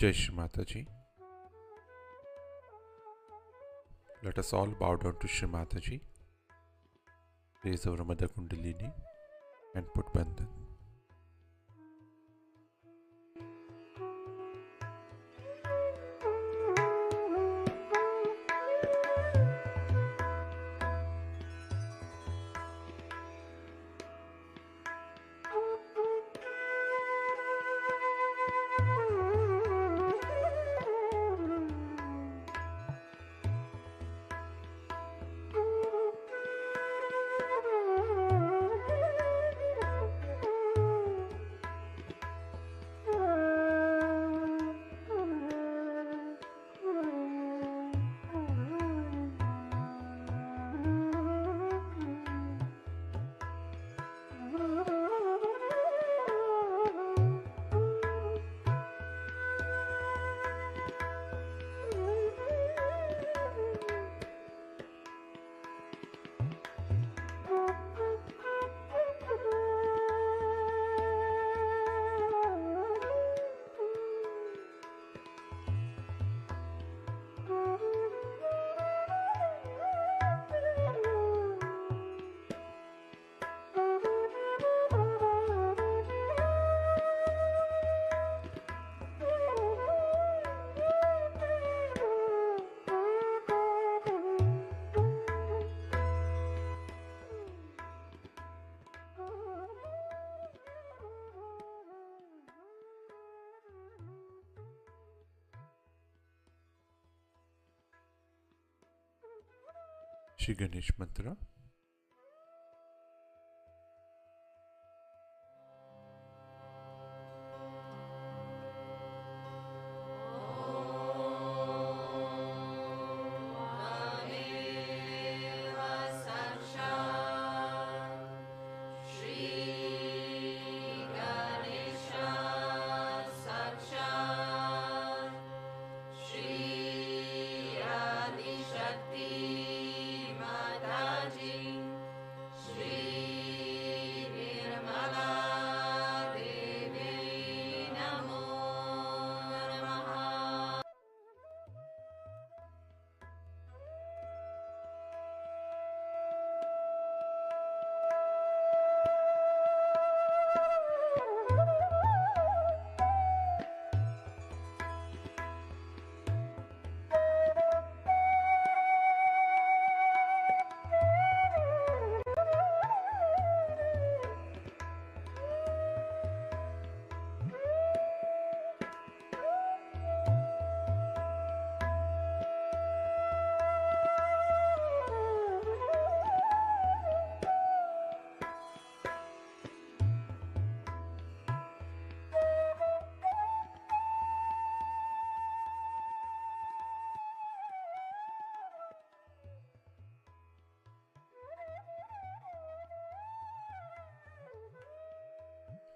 Jai Shri Mataji. Let us all bow down to Shri Mataji, raise our Mother Kundalini and put Bandhan. Shri Ganesh Mantra.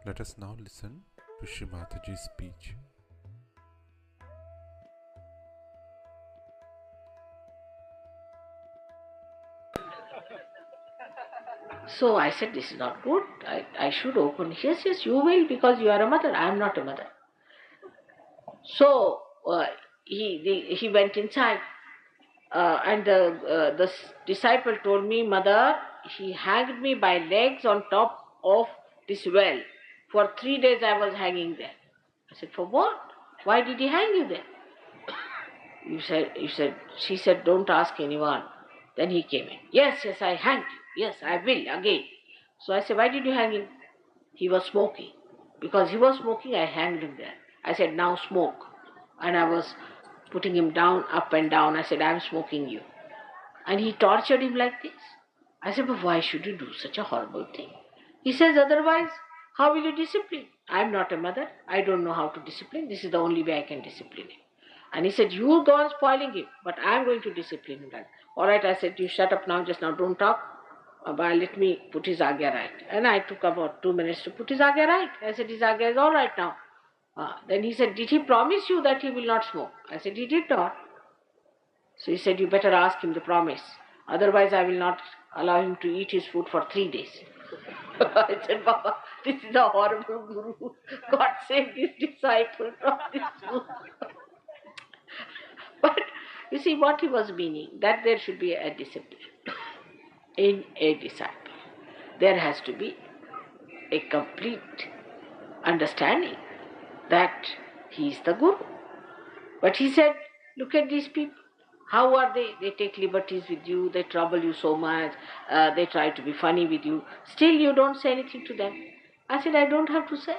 Let us now listen to Shri Mataji's speech. So I said, this is not good. I should open. Yes, yes, you will, because you are a mother. I am not a mother. So he went inside, and the disciple told me, Mother, he hanged me by legs on top of this well. For 3 days I was hanging there. I said, for what? Why did he hang you there? She said, don't ask anyone. Then he came in. Yes, yes, I hanged you. Yes, I will again. So I said, why did you hang him? He was smoking. Because he was smoking, I hanged him there. I said, now smoke. And I was putting him down, up and down. I said, I am smoking you. And he tortured him like this. I said, but why should you do such a horrible thing? He says, otherwise, how will you discipline? I am not a mother. I don't know how to discipline. This is the only way I can discipline him. And he said, you go on spoiling him, but I am going to discipline him. All right, I said, you shut up now, just now, don't talk. Let me put his agya right. And I took about 2 minutes to put his agya right. I said, his agya is all right now. Then he said, did he promise you that he will not smoke? I said, he did not. So he said, you better ask him the promise. Otherwise, I will not allow him to eat his food for 3 days. I said, Baba, this is a horrible guru. God save this disciple from this guru. But you see what he was meaning, that there should be a discipline in a disciple. There has to be a complete understanding that he is the guru. But he said, look at these people. How are they? They take liberties with you, they trouble you so much, they try to be funny with you. Still you don't say anything to them. I said, I don't have to say.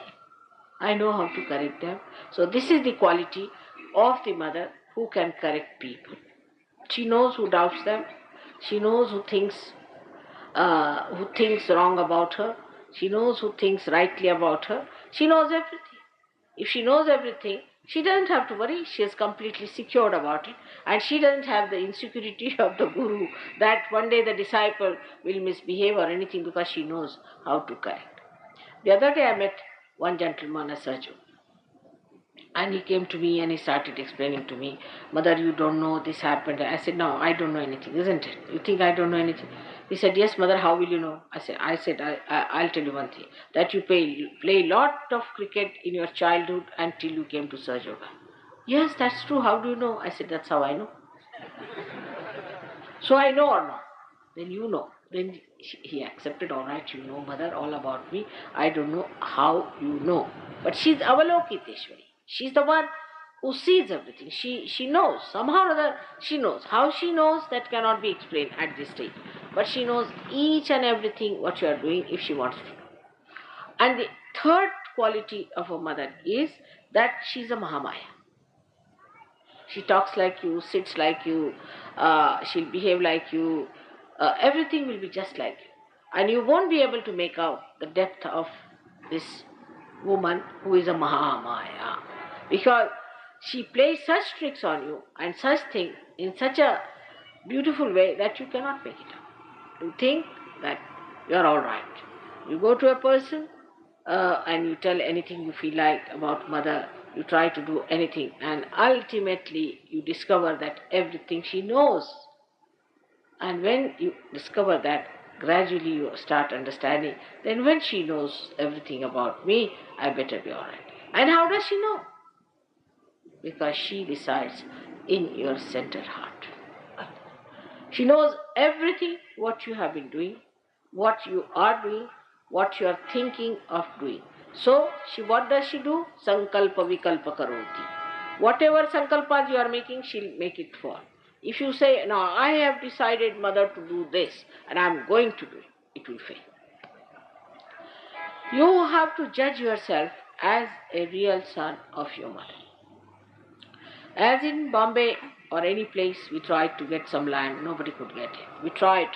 I know how to correct them. So this is the quality of the mother who can correct people. She knows who doubts them. She knows who thinks wrong about her. She knows who thinks rightly about her. She knows everything. If she knows everything, she doesn't have to worry. She is completely secured about it. And she doesn't have the insecurity of the guru that one day the disciple will misbehave or anything, because she knows how to correct. The other day I met one gentleman, a surgeon. And he came to me and he started explaining to me, Mother, you don't know this happened. I said, no, I don't know anything, isn't it? You think I don't know anything? He said, yes, Mother, how will you know? I'll tell you one thing, that you play lot of cricket in your childhood until you came to Surge Yoga. Yes, that's true. How do you know? I said, that's how I know. So I know or not? Then you know. Then he accepted, all right, you know, Mother, all about me. I don't know how you know. But she's Avalokiteshwari. She's the one who sees everything. She knows. Somehow or other, she knows. How she knows, that cannot be explained at this stage. But she knows each and everything what you are doing if she wants to. And the third quality of a mother is that she's a Mahamaya. She talks like you, sits like you, she'll behave like you, everything will be just like you. And you won't be able to make out the depth of this woman who is a Mahamaya. Because she plays such tricks on you and such things in such a beautiful way that you cannot make it up. You think that you are all right. You go to a person and you tell anything you feel like about mother, you try to do anything, and ultimately you discover that everything she knows. And when you discover that, gradually you start understanding, then when she knows everything about me, I better be all right. And how does she know? Because she resides in your center heart. She knows everything what you have been doing, what you are doing, what you are thinking of doing. So, what does she do? Sankalpa vikalpa karoti. Whatever sankalpas you are making, she'll make it fall. If you say, no, I have decided, Mother, to do this, and I am going to do it, it will fail. You have to judge yourself as a real son of your mother. As in Bombay or any place, we tried to get some land, nobody could get it. We tried.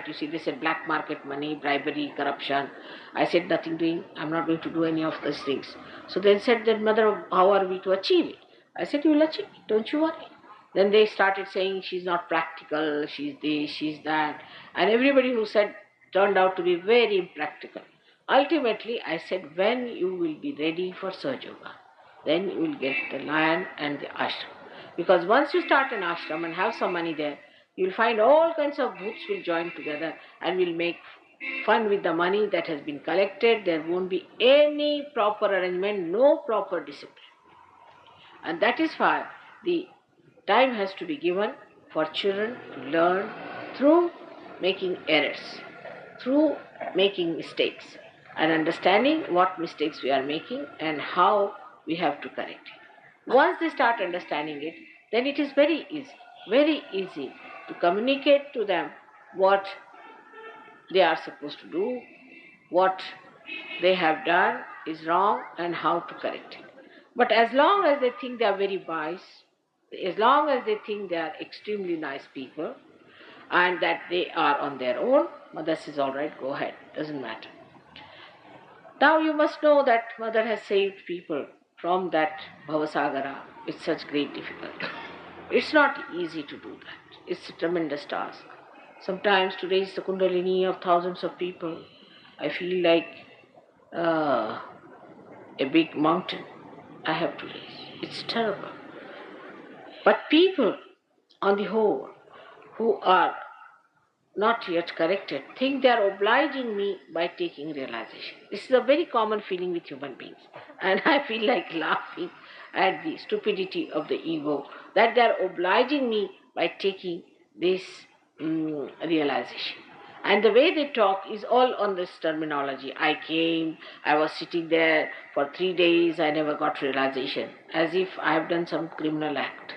You see, they said black market money, bribery, corruption. I said, nothing doing, I'm not going to do any of those things. So they said, then Mother, how are we to achieve it? I said, you will achieve it, don't you worry. Then they started saying, she's not practical, she's this, she's that. And everybody who said turned out to be very impractical. Ultimately, I said, when you will be ready for Surge Yoga, then you will get the land and the ashram. Because once you start an ashram and have some money there, you will find all kinds of booths will join together and will make fun with the money that has been collected. There won't be any proper arrangement, no proper discipline. And that is why the time has to be given for children to learn through making errors, through making mistakes, and understanding what mistakes we are making and how we have to correct it. Once they start understanding it, then it is very easy to communicate to them what they are supposed to do, what they have done is wrong, and how to correct it. But as long as they think they are very wise, as long as they think they are extremely nice people, and that they are on their own, Mother says, all right, go ahead, doesn't matter. Now you must know that Mother has saved people from that Bhavasagara with such great difficulty. It's not easy to do that. It's a tremendous task. Sometimes to raise the Kundalini of thousands of people, I feel like a big mountain I have to raise. It's terrible. But people, on the whole, who are not yet corrected, think they are obliging me by taking realization. This is a very common feeling with human beings. And I feel like laughing at the stupidity of the ego that they are obliging me by taking this realization. And the way they talk is all on this terminology. I came, I was sitting there for 3 days, I never got realization, as if I have done some criminal act.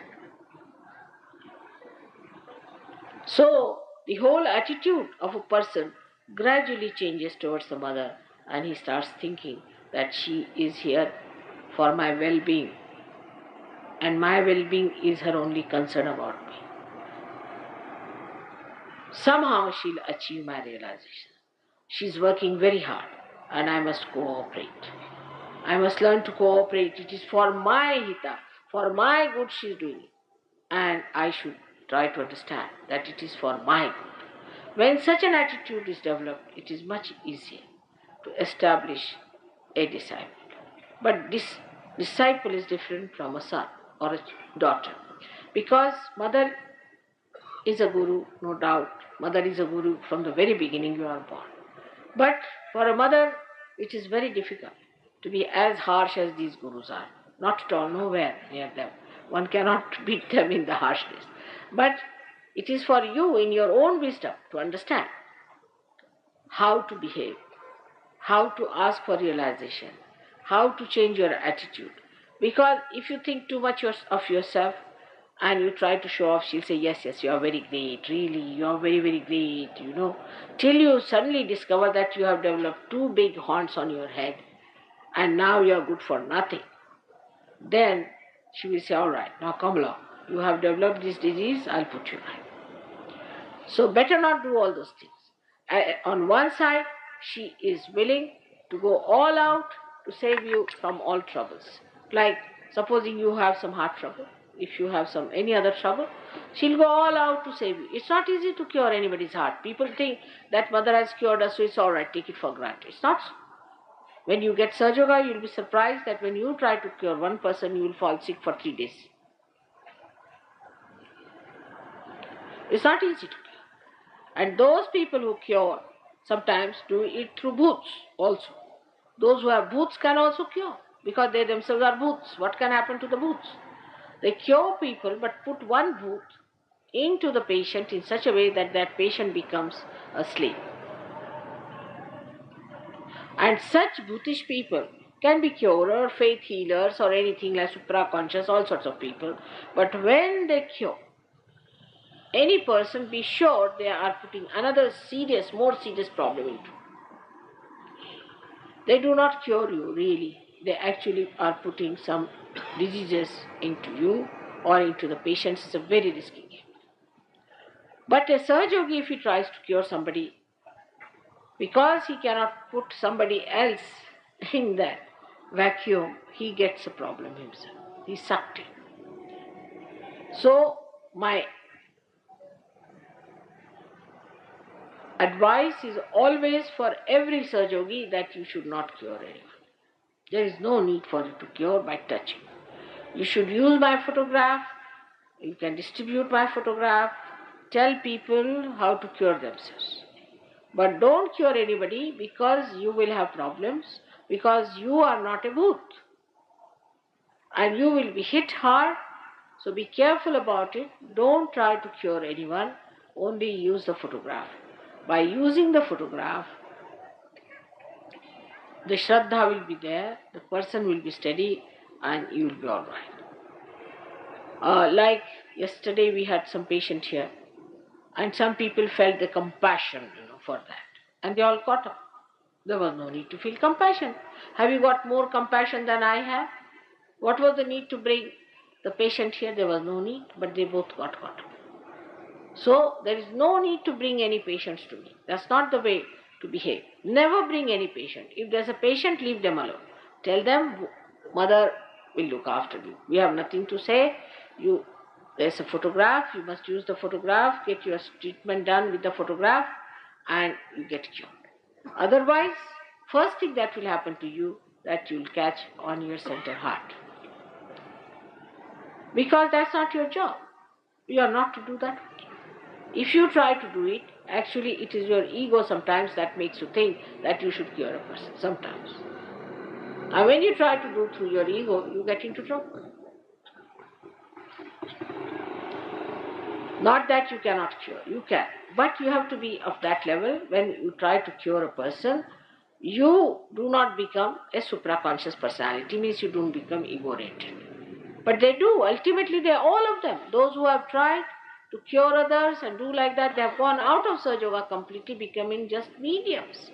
So, the whole attitude of a person gradually changes towards the mother, and he starts thinking that she is here for my well-being, and my well-being is her only concern about me. Somehow she'll achieve my realization. She's working very hard, and I must cooperate. I must learn to cooperate. It is for my hita, for my good she's doing it. And I should try to understand that it is for my good. When such an attitude is developed, it is much easier to establish a disciple. But this disciple is different from a son or a daughter. Because mother is a guru, no doubt. Mother is a guru from the very beginning you are born. But for a mother, it is very difficult to be as harsh as these gurus are. Not at all, nowhere near them. One cannot beat them in the harshness. But it is for you in your own wisdom to understand how to behave, how to ask for realization, how to change your attitude. Because if you think too much of yourself and you try to show off, she'll say, yes, you are very great, really, you are very, very great, till you suddenly discover that you have developed 2 big horns on your head and now you are good for nothing. Then she will say, all right, now come along. You have developed this disease, I'll put you right. So better not do all those things. On one side, she is willing to go all out to save you from all troubles. Like supposing you have some heart trouble, if you have any other trouble, she'll go all out to save you. It's not easy to cure anybody's heart. People think that mother has cured us, so it's all right, take it for granted. It's not so. When you get Sahaja Yoga, you'll be surprised that when you try to cure one person, you will fall sick for 3 days. It's not easy to cure. And those people who cure sometimes do it through bhoots also. Those who have bhoots can also cure because they themselves are bhoots. What can happen to the bhoots? They cure people but put one bhoot into the patient in such a way that that patient becomes a slave. And such bhutish people can be curer, faith healers or anything like supra-conscious, all sorts of people. But when they cure any person, be sure they are putting another more serious problem into. They do not cure you really. They actually are putting some diseases into you or into the patients. It's a very risky game. But a Sahaja Yogi, if he tries to cure somebody, because he cannot put somebody else in that vacuum, he gets a problem himself. He's sucked in. So, my advice is always for every Sahaja Yogi that you should not cure anyone. There is no need for you to cure by touching. You should use my photograph, you can distribute my photograph, tell people how to cure themselves. But don't cure anybody because you will have problems, because you are not a bhoot. And you will be hit hard, so be careful about it. Don't try to cure anyone, only use the photograph. By using the photograph, the Shraddha will be there, the person will be steady, and you will be all right. Like yesterday we had some patient here, and some people felt the compassion, for that. And they all caught up. There was no need to feel compassion. Have you got more compassion than I have? What was the need to bring the patient here? There was no need, but they both got caught up. So there is no need to bring any patients to me. That's not the way to behave. Never bring any patient. If there's a patient, leave them alone. Tell them, mother will look after you. We have nothing to say. There's a photograph, you must use the photograph, get your treatment done with the photograph, and you get cured. Otherwise, first thing that will happen to you, that you'll catch on your center heart. Because that's not your job. You are not to do that. If you try to do it, actually it is your ego sometimes that makes you think that you should cure a person, sometimes. And when you try to do through your ego, you get into trouble. Not that you cannot cure, you can. But you have to be of that level. When you try to cure a person, you do not become a supraconscious personality, means you don't become ego-oriented. But they do. Ultimately, they are all of them. Those who have tried to cure others and do like that, they have gone out of Sahaja Yoga completely, becoming just mediums.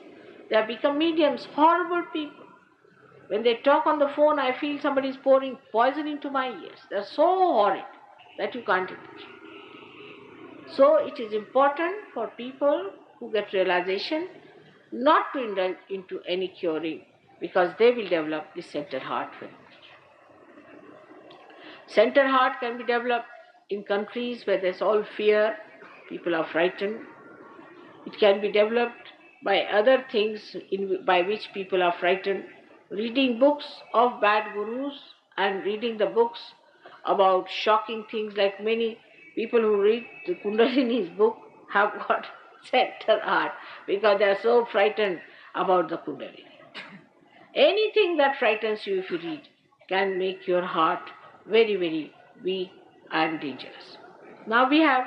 They have become mediums, horrible people. When they talk on the phone, I feel somebody is pouring poison into my ears. They are so horrid that you can't imagine. So it is important for people who get realization not to indulge into any curing, because they will develop this center heart very much. Center heart can be developed in countries where there's all fear, people are frightened. It can be developed by other things by which people are frightened. Reading books of bad gurus and reading the books about shocking things, like many people who read the Kundalini's book have got center heart because they are so frightened about the Kundalini. Anything that frightens you if you read can make your heart very, very weak and dangerous. Now we have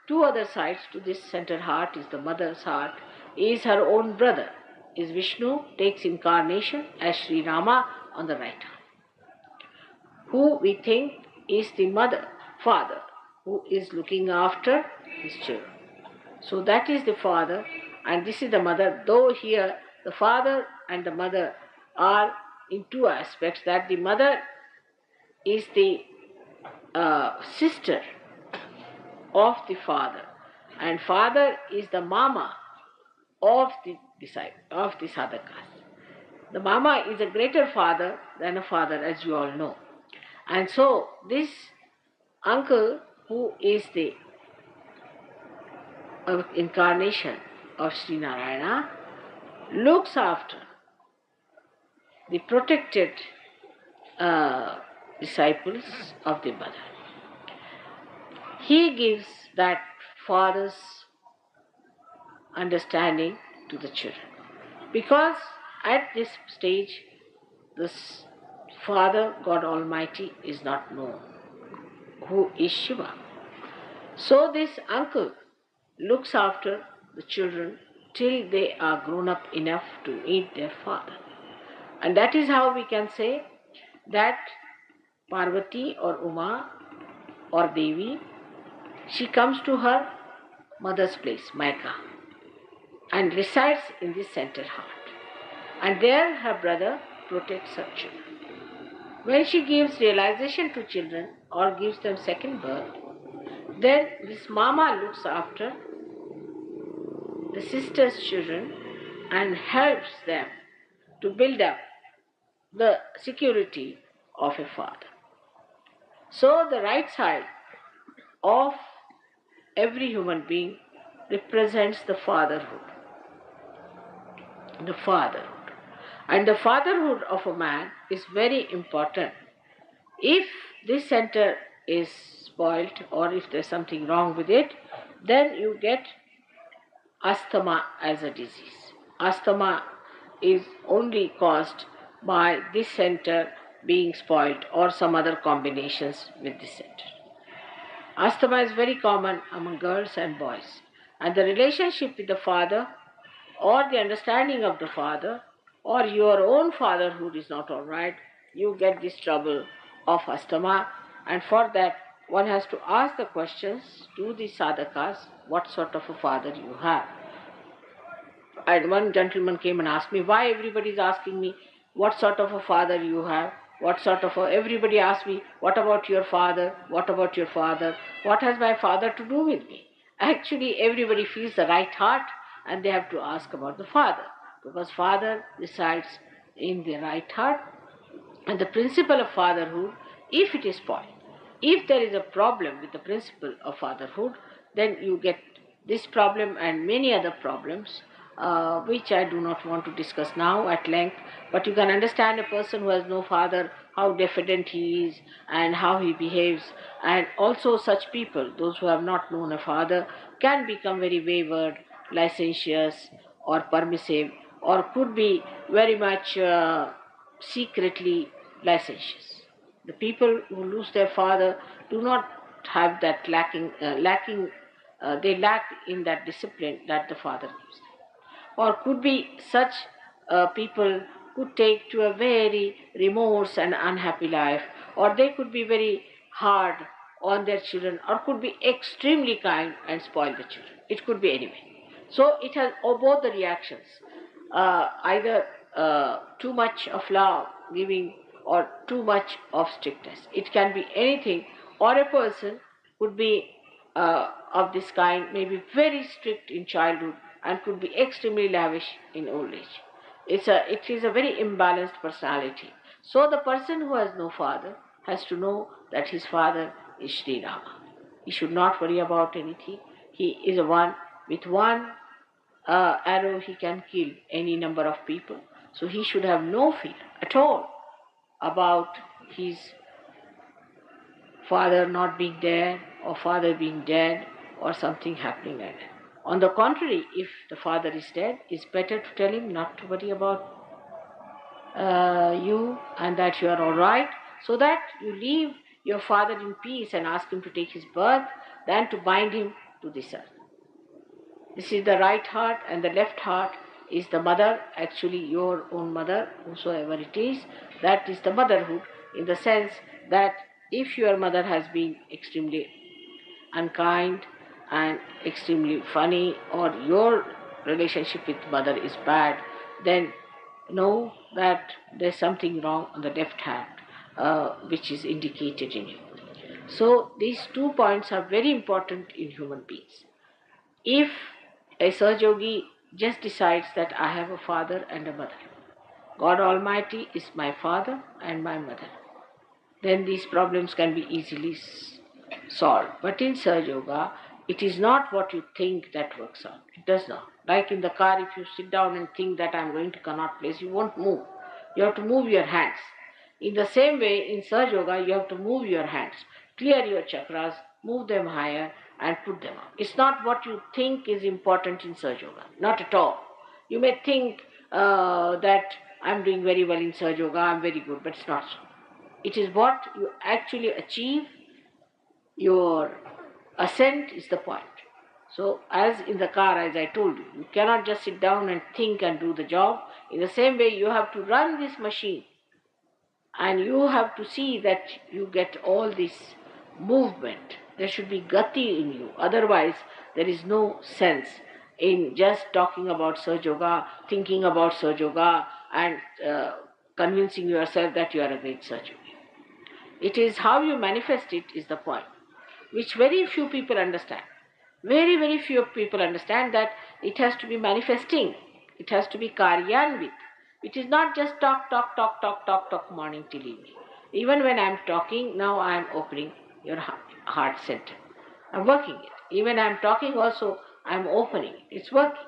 two other sides to this center heart. Is the mother's heart, is her own brother, is Vishnu, takes incarnation as Sri Rama on the right hand, who we think is the father, who is looking after his children. So that is the father and this is the mother, though here the father and the mother are in two aspects, that the mother is the sister of the father, and father is the mama of the disciple, of the sadhakas. The mama is a greater father than a father, as you all know. And so this uncle, who is the incarnation of Sri Narayana, looks after the protected disciples of the mother. He gives that father's understanding to the children, because at this stage this Father, God Almighty, is not known, who is Shiva. So this uncle looks after the children till they are grown up enough to meet their father. And that is how we can say that Parvati or Uma or Devi, she comes to her mother's place, Maika, and resides in this center heart. And there her brother protects her children. When she gives realization to children or gives them second birth, then this mama looks after the sister's children and helps them to build up the security of a father. So the right side of every human being represents the fatherhood. The fatherhood. And the fatherhood of a man is very important. If this center is spoilt or if there's something wrong with it, then you get asthma as a disease. Asthma is only caused by this center being spoilt or some other combinations with this center. Asthma is very common among girls and boys. And the relationship with the father or the understanding of the father or your own fatherhood is not all right, you get this trouble of asthma. And for that, one has to ask the questions to the sadhakas, what sort of a father you have. And one gentleman came and asked me, why everybody is asking me what sort of a father you have, everybody asked me, what about your father, what about your father, what has my father to do with me? Actually, everybody feels the right heart and they have to ask about the father, because father resides in the right heart. And the principle of fatherhood, if it is spoiled, if there is a problem with the principle of fatherhood, then you get this problem and many other problems, which I do not want to discuss now at length. But you can understand a person who has no father, how diffident he is and how he behaves. And also such people, those who have not known a father, can become very wayward, licentious or permissive, or could be very much secretly licentious. The people who lose their father do not have that they lack in that discipline that the father gives them. Or could be such people could take to a very remorse and unhappy life, or they could be very hard on their children, or could be extremely kind and spoil the children. It could be anyway. So it has both the reactions, either too much of love giving or too much of strictness. It can be anything, or a person could be of this kind, may be very strict in childhood and could be extremely lavish in old age. It is a very imbalanced personality. So the person who has no father has to know that his father is Sri Rama. He should not worry about anything. He is a one, with one arrow he can kill any number of people. So he should have no fear at all about his father not being there or father being dead or something happening like that. On the contrary, if the father is dead, it's better to tell him not to worry about you and that you are all right, so that you leave your father in peace and ask him to take his birth than to bind him to this earth. This is the right heart, and the left heart is the mother, actually your own mother, whosoever it is. That is the motherhood, in the sense that if your mother has been extremely unkind and extremely funny, or your relationship with mother is bad, then know that there's something wrong on the left hand, which is indicated in you. So these 2 points are very important in human beings. If a Sahaja Yogi just decides that I have a father and a mother, God Almighty is my father and my mother, then these problems can be easily solved. But in Sahaja Yoga, it is not what you think that works out. It does not. Like in the car, if you sit down and think that I am going to Connaught Place, you won't move. You have to move your hands. In the same way, in Sahaja Yoga, you have to move your hands, clear your chakras, move them higher and put them up. It's not what you think is important in Sahaja Yoga. Not at all. You may think that I'm doing very well in Sahaja Yoga, I'm very good, but it's not so. It is what you actually achieve. Your ascent is the point. So as in the car, as I told you, you cannot just sit down and think and do the job. In the same way, you have to run this machine, and you have to see that you get all this movement. There should be gati in you. Otherwise, there is no sense in just talking about Sahaja Yoga, thinking about Sahaja Yoga, and convincing yourself that you are a great Sahaja Yogi. It is how you manifest it is the point, which very few people understand. Very, very few people understand that it has to be manifesting. It has to be karyanvit. It is not just talk morning till evening. Even when I am talking, now I am opening your heart center. I am working it. Even I am talking also, I am opening it. It's working.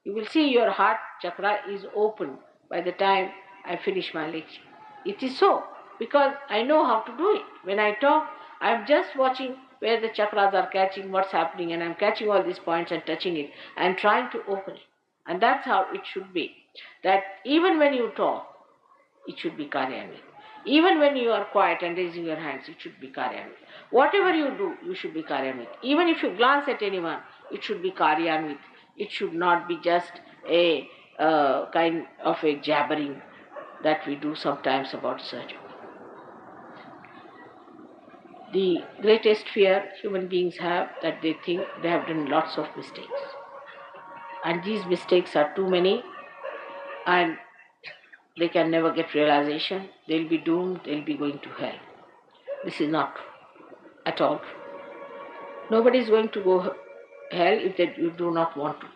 You will see your heart chakra is open by the time I finish my lecture. It is so, because I know how to do it. When I talk, I am just watching where the chakras are catching, what's happening, and I'm catching all these points and touching it and trying to open it. And that's how it should be. That even when you talk, it should be karyanvit. Even when you are quiet and raising your hands, it should be karyanvit. Whatever you do, you should be karyanvit. Even if you glance at anyone, it should be karyanvit. It should not be just a kind of a jabbering that we do sometimes about Sahaja Yoga. The greatest fear human beings have, that they think they have done lots of mistakes. And these mistakes are too many, and they can never get realization. They'll be doomed, they'll be going to hell. This is not at all true. Nobody is going to go hell if you do not want to.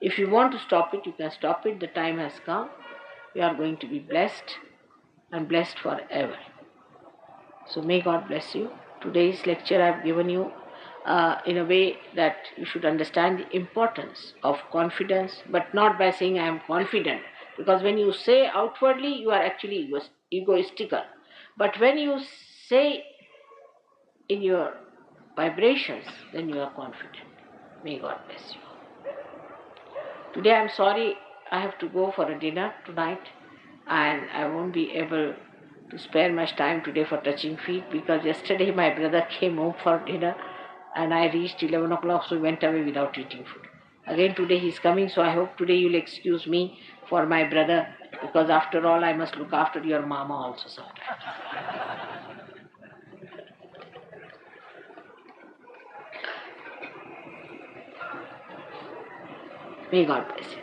If you want to stop it, you can stop it. The time has come. You are going to be blessed, and blessed forever. So may God bless you. Today's lecture I have given you in a way that you should understand the importance of confidence, but not by saying I am confident, because when you say outwardly, you are actually egoistical. But when you say in your vibrations, then you are confident. May God bless you. Today I'm sorry I have to go for a dinner tonight, and I won't be able to spare much time today for touching feet, because yesterday my brother came home for dinner and I reached 11 o'clock, so we went away without eating food. Again today he's coming, so I hope today you'll excuse me for my brother, because after all I must look after your mama also sometimes. May God bless you.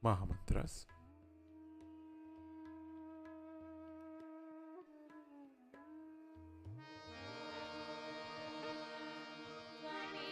Mahamantras. Mahakali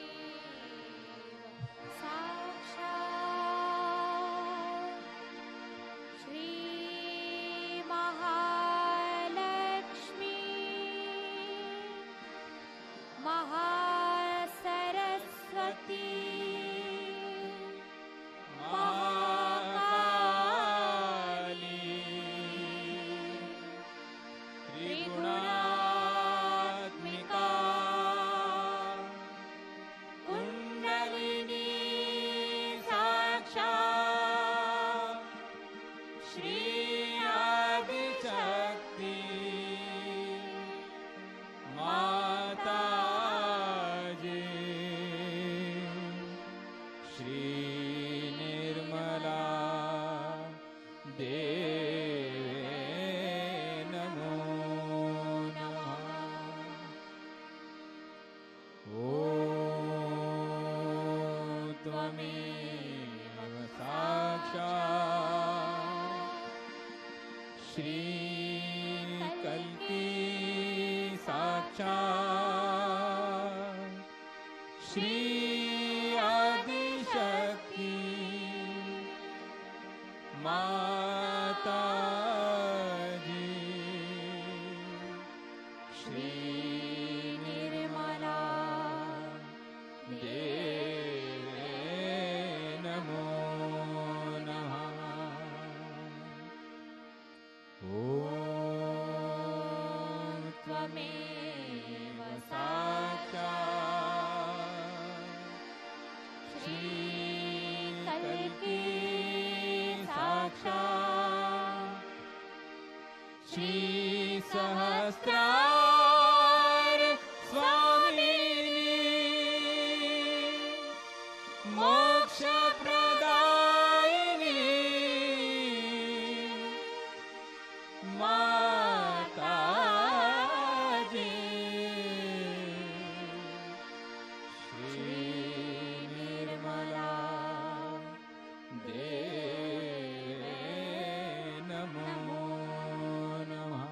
त्वमेव साक्षात् श्रीकल्की साक्षात् श्री आदिशक्ति माता जी श्री निर्मला देवे नमो नमः। ॐ त्वमेव साक्षात् श्रीकल्की साक्षात् श्री सहस्रार स्वामिनी मोक्ष प्रदायिनी माता जी श्री निर्मला देवे नमो नमः।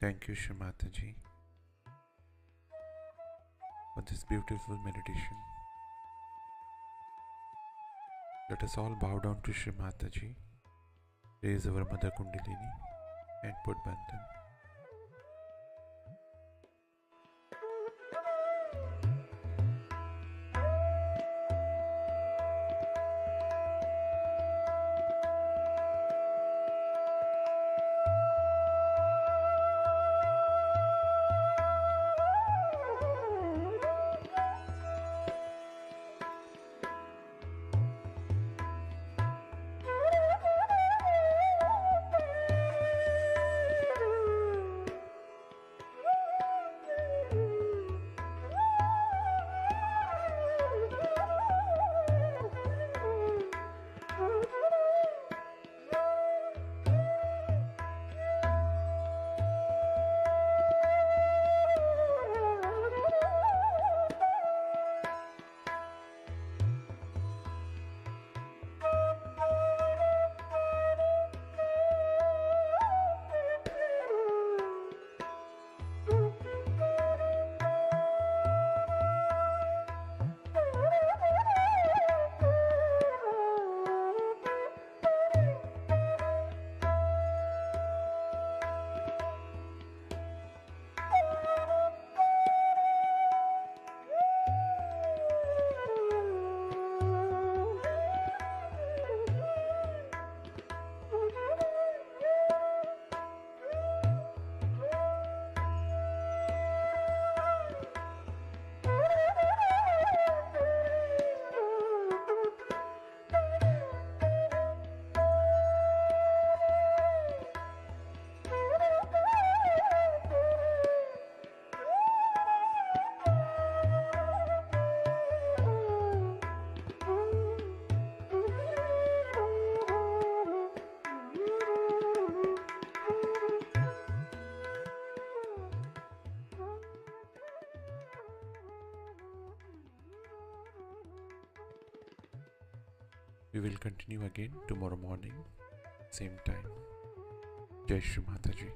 Thank you, Shri Mataji, for this beautiful meditation. Let us all bow down to Shri Mataji, raise our Mother Kundalini, and put Bandhan. We will continue again tomorrow morning, same time. Jai Shri Mataji.